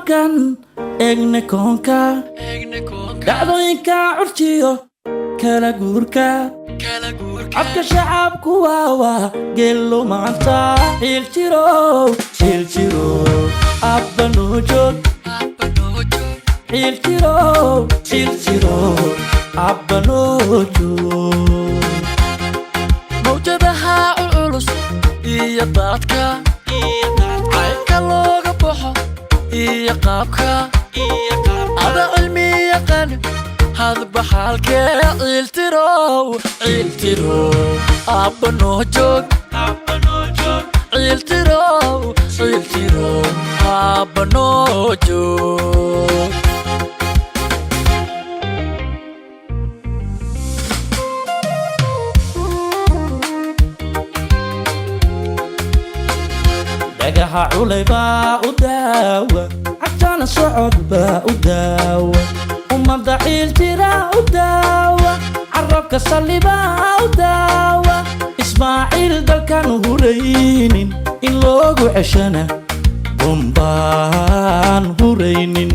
markan eegne koonka dhacdooyinka curjiyo kala guurka afka shacabku waa geelo maanta xiil jiro abba noo joog xiil jiro abba noo joog mawjadaha culus iyo daadka caynka looga baxo iyo qaabka ada cilmi yaqaan hadba xaalkee ciil tiro abba noo joog ciil tiro abba noo joog dhagaha culay baa u daawa cagtana socod baa u daawa ummadda ciil tira u daawa carabka sallibaa u daawa ismaaciil dalkan huraynin in loogu ceshana umbaan huraynin